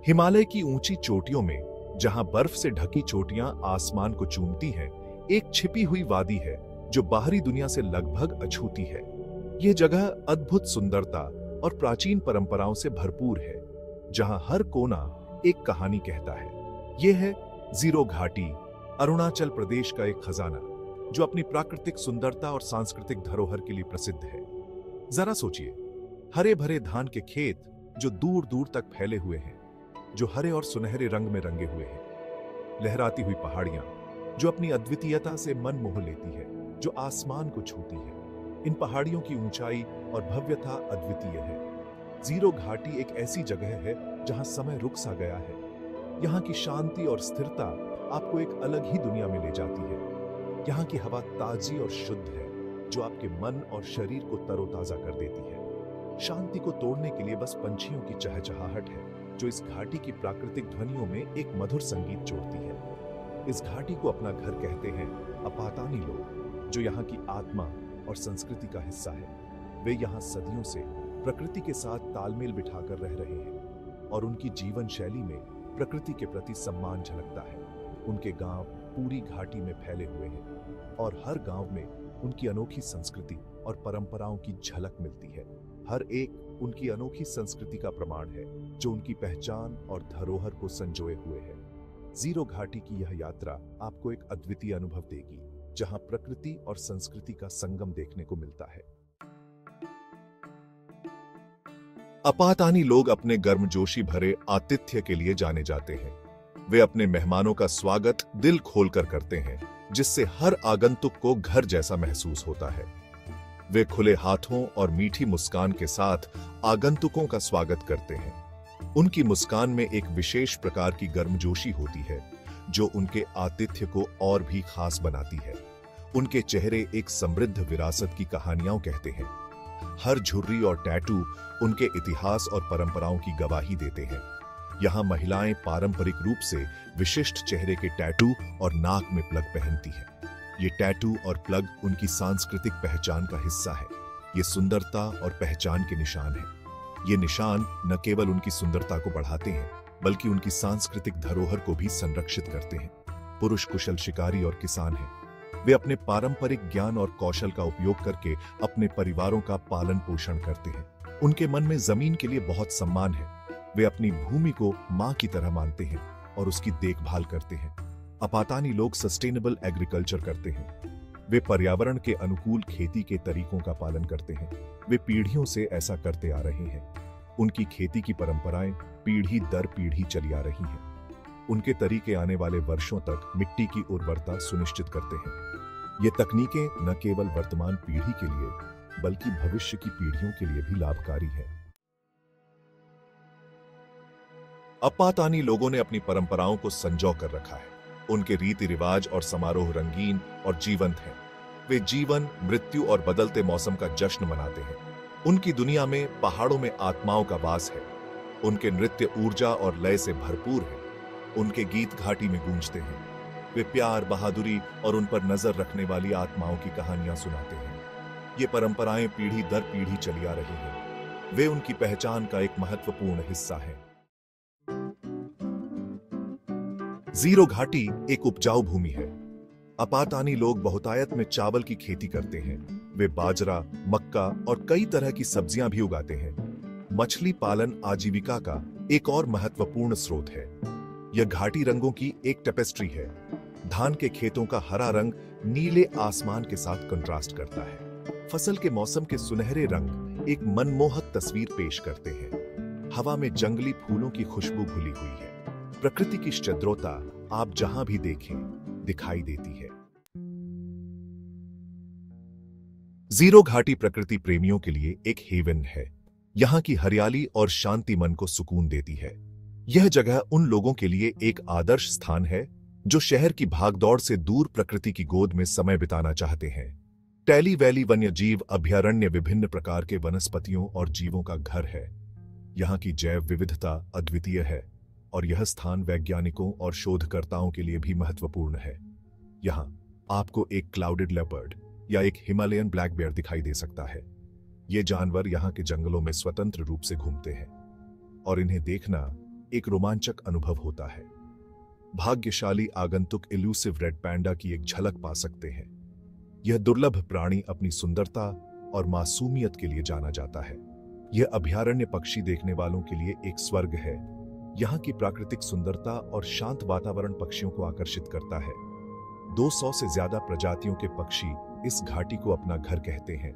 हिमालय की ऊंची चोटियों में, जहां बर्फ से ढकी चोटियां आसमान को चूमती हैं, एक छिपी हुई वादी है जो बाहरी दुनिया से लगभग अछूती है। यह जगह अद्भुत सुंदरता और प्राचीन परंपराओं से भरपूर है, जहां हर कोना एक कहानी कहता है। यह है जीरो घाटी, अरुणाचल प्रदेश का एक खजाना जो अपनी प्राकृतिक सुंदरता और सांस्कृतिक धरोहर के लिए प्रसिद्ध है। जरा सोचिए, हरे भरे धान के खेत जो दूर दूर तक फैले हुए हैं, जो हरे और सुनहरे रंग में रंगे हुए हैं, लहराती हुई पहाड़ियां जो अपनी अद्वितीयता से मन मोह लेती है, जो आसमान को छूती है। इन पहाड़ियों की ऊंचाई और भव्यता अद्वितीय है। जीरो घाटी एक ऐसी जगह है जहां समय रुक सा गया है। यहाँ की शांति और स्थिरता आपको एक अलग ही दुनिया में ले जाती है। यहाँ की हवा ताजी और शुद्ध है, जो आपके मन और शरीर को तरोताजा कर देती है। शांति को तोड़ने के लिए बस पंछियों की चहचहाहट है, जो इस घाटी की प्राकृतिक ध्वनियों में एक मधुर संगीत जोड़ती है। इस घाटी को अपना घर कहते हैं अपातानी लोग, जो यहाँ की आत्मा और संस्कृति का हिस्सा है। वे यहाँ सदियों से प्रकृति के साथ तालमेल बिठाकर रह रहे हैं और उनकी जीवन शैली में प्रकृति के प्रति सम्मान झलकता है। उनके गांव पूरी घाटी में फैले हुए हैं और हर गांव में उनकी अनोखी संस्कृति और परंपराओं की झलक मिलती है। हर एक उनकी अनोखी संस्कृति का प्रमाण है, जो उनकी पहचान और धरोहर को संजोए हुए है। जीरो घाटी की यह यात्रा आपको एक अद्वितीय अनुभव देगी, जहां प्रकृति और संस्कृति का संगम देखने को मिलता है। अपातानी लोग अपने गर्मजोशी भरे आतिथ्य के लिए जाने जाते हैं। वे अपने मेहमानों का स्वागत दिल खोलकर करते हैं, जिससे हर आगंतुक को घर जैसा महसूस होता है। वे खुले हाथों और मीठी मुस्कान के साथ आगंतुकों का स्वागत करते हैं। उनकी मुस्कान में एक विशेष प्रकार की गर्मजोशी होती है, जो उनके आतिथ्य को और भी खास बनाती है। उनके चेहरे एक समृद्ध विरासत की कहानियां कहते हैं। हर झुर्री और टैटू उनके इतिहास और परंपराओं की गवाही देते हैं। यहाँ महिलाएं पारंपरिक रूप से विशिष्ट चेहरे के टैटू और नाक में प्लग पहनती हैं। ये टैटू और प्लग उनकी सांस्कृतिक पहचान का हिस्सा है। ये सुंदरता और पहचान के निशान हैं। ये निशान न केवल उनकी सुंदरता को बढ़ाते हैं, बल्कि उनकी सांस्कृतिक धरोहर को भी संरक्षित करते हैं। पुरुष कुशल शिकारी और किसान हैं। वे अपने पारंपरिक ज्ञान और कौशल का उपयोग करके अपने परिवारों का पालन पोषण करते हैं। उनके मन में जमीन के लिए बहुत सम्मान है। वे अपनी भूमि को मां की तरह मानते हैं और उसकी देखभाल करते हैं। अपातानी लोग सस्टेनेबल एग्रीकल्चर करते हैं। वे पर्यावरण के अनुकूल खेती के तरीकों का पालन करते हैं। वे पीढ़ियों से ऐसा करते आ रहे हैं। उनकी खेती की परंपराएं पीढ़ी दर पीढ़ी चली आ रही हैं। उनके तरीके आने वाले वर्षों तक मिट्टी की उर्वरता सुनिश्चित करते हैं। ये तकनीकें न केवल वर्तमान पीढ़ी के लिए, बल्कि भविष्य की पीढ़ियों के लिए भी लाभकारी है। अपातानी लोगों ने अपनी परंपराओं को संजो कर रखा है। उनके रीति रिवाज और समारोह रंगीन और जीवंत हैं। वे जीवन, मृत्यु और बदलते मौसम का जश्न मनाते हैं। उनकी दुनिया में पहाड़ों में आत्माओं का वास है। उनके नृत्य ऊर्जा और लय से भरपूर है। उनके गीत घाटी में गूंजते हैं। वे प्यार, बहादुरी और उन पर नजर रखने वाली आत्माओं की कहानियां सुनाते हैं। ये परंपराएं पीढ़ी दर पीढ़ी चली आ रही हैं। वे उनकी पहचान का एक महत्वपूर्ण हिस्सा हैं। जीरो घाटी एक उपजाऊ भूमि है। अपातानी लोग बहुतायत में चावल की खेती करते हैं। वे बाजरा, मक्का और कई तरह की सब्जियां भी उगाते हैं। मछली पालन आजीविका का एक और महत्वपूर्ण स्रोत है। यह घाटी रंगों की एक टेपेस्ट्री है। धान के खेतों का हरा रंग नीले आसमान के साथ कंट्रास्ट करता है। फसल के मौसम के सुनहरे रंग एक मनमोहक तस्वीर पेश करते हैं। हवा में जंगली फूलों की खुशबू घुली हुई है। प्रकृति की शिद्रता आप जहां भी देखें दिखाई देती है। जीरो घाटी प्रकृति प्रेमियों के लिए एक हेवन है। यहाँ की हरियाली और शांति मन को सुकून देती है। यह जगह उन लोगों के लिए एक आदर्श स्थान है जो शहर की भागदौड़ से दूर प्रकृति की गोद में समय बिताना चाहते हैं। टैली वैली वन्य जीव अभयारण्य विभिन्न प्रकार के वनस्पतियों और जीवों का घर है। यहाँ की जैव विविधता अद्वितीय है और यह स्थान वैज्ञानिकों और शोधकर्ताओं के लिए भी महत्वपूर्ण है। यहाँ आपको एक क्लाउडेड लेपर्ड या एक हिमालयन ब्लैक बेयर दिखाई दे सकता है। ये जानवर यहाँ के जंगलों में स्वतंत्र रूप से घूमते हैं और इन्हें देखना एक रोमांचक अनुभव होता है। भाग्यशाली आगंतुक इल्यूसिव रेड पैंडा की एक झलक पा सकते हैं। यह दुर्लभ प्राणी अपनी सुंदरता और मासूमियत के लिए जाना जाता है। यह अभयारण्य पक्षी देखने वालों के लिए एक स्वर्ग है। यहाँ की प्राकृतिक सुंदरता और शांत वातावरण पक्षियों को आकर्षित करता है। 200 से ज्यादा प्रजातियों के पक्षी इस घाटी को अपना घर कहते हैं।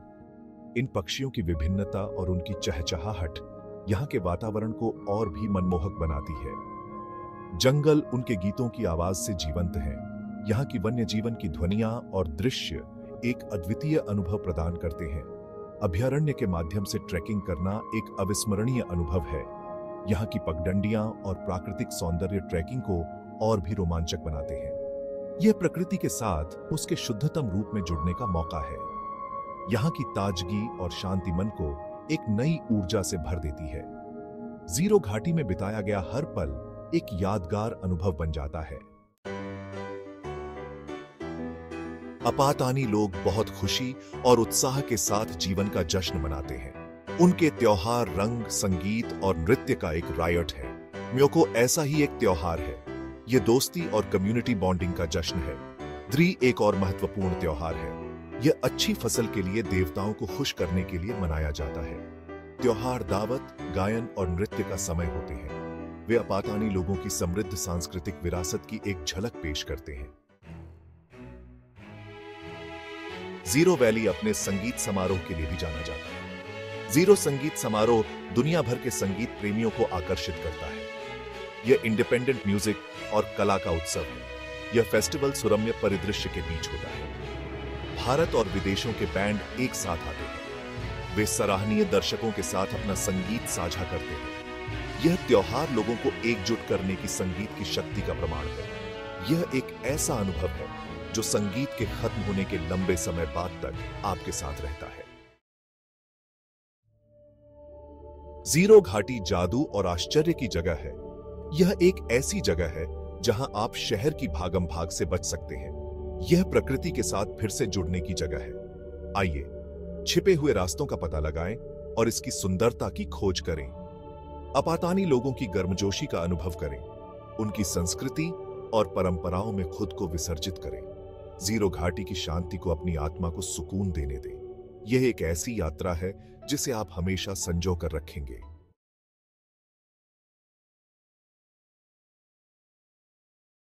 इन पक्षियों की विभिन्नता और उनकी चहचहाहट यहाँ के वातावरण को और भी मनमोहक बनाती है। जंगल उनके गीतों की आवाज से जीवंत है। यहाँ की वन्य जीवन की ध्वनियां और दृश्य एक अद्वितीय अनुभव प्रदान करते हैं। अभयारण्य के माध्यम से ट्रैकिंग करना एक अविस्मरणीय अनुभव है। यहाँ की पगडंडियां और प्राकृतिक सौंदर्य ट्रैकिंग को और भी रोमांचक बनाते हैं। यह प्रकृति के साथ उसके शुद्धतम रूप में जुड़ने का मौका है। यहाँ की ताजगी और शांति मन को एक नई ऊर्जा से भर देती है। जीरो घाटी में बिताया गया हर पल एक यादगार अनुभव बन जाता है। अपातानी लोग बहुत खुशी और उत्साह के साथ जीवन का जश्न मनाते हैं। उनके त्योहार रंग, संगीत और नृत्य का एक रायट है। म्योको ऐसा ही एक त्योहार है। यह दोस्ती और कम्युनिटी बॉन्डिंग का जश्न है। द्री एक और महत्वपूर्ण त्योहार है। यह अच्छी फसल के लिए देवताओं को खुश करने के लिए मनाया जाता है। त्योहार दावत, गायन और नृत्य का समय होते हैं। वे अपातानी लोगों की समृद्ध सांस्कृतिक विरासत की एक झलक पेश करते हैं। जीरो वैली अपने संगीत समारोह के लिए भी जाना जाता है। जीरो संगीत समारोह दुनिया भर के संगीत प्रेमियों को आकर्षित करता है। यह इंडिपेंडेंट म्यूजिक और कला का उत्सव है। यह फेस्टिवल सुरम्य परिदृश्य के बीच होता है। भारत और विदेशों के बैंड एक साथ आते हैं। वे सराहनीय दर्शकों के साथ अपना संगीत साझा करते हैं। यह त्योहार लोगों को एकजुट करने की संगीत की शक्ति का प्रमाण है। यह एक ऐसा अनुभव है जो संगीत के खत्म होने के लंबे समय बाद तक आपके साथ रहता है। जीरो घाटी जादू और आश्चर्य की जगह है। यह एक ऐसी जगह है जहां आप शहर की भागम भाग से बच सकते हैं। यह प्रकृति के साथ फिर से जुड़ने की जगह है। आइए छिपे हुए रास्तों का पता लगाएं और इसकी सुंदरता की खोज करें। अपातानी लोगों की गर्मजोशी का अनुभव करें। उनकी संस्कृति और परंपराओं में खुद को विसर्जित करें। जीरो घाटी की शांति को अपनी आत्मा को सुकून देने दें। यह एक ऐसी यात्रा है जिसे आप हमेशा संजो कर रखेंगे।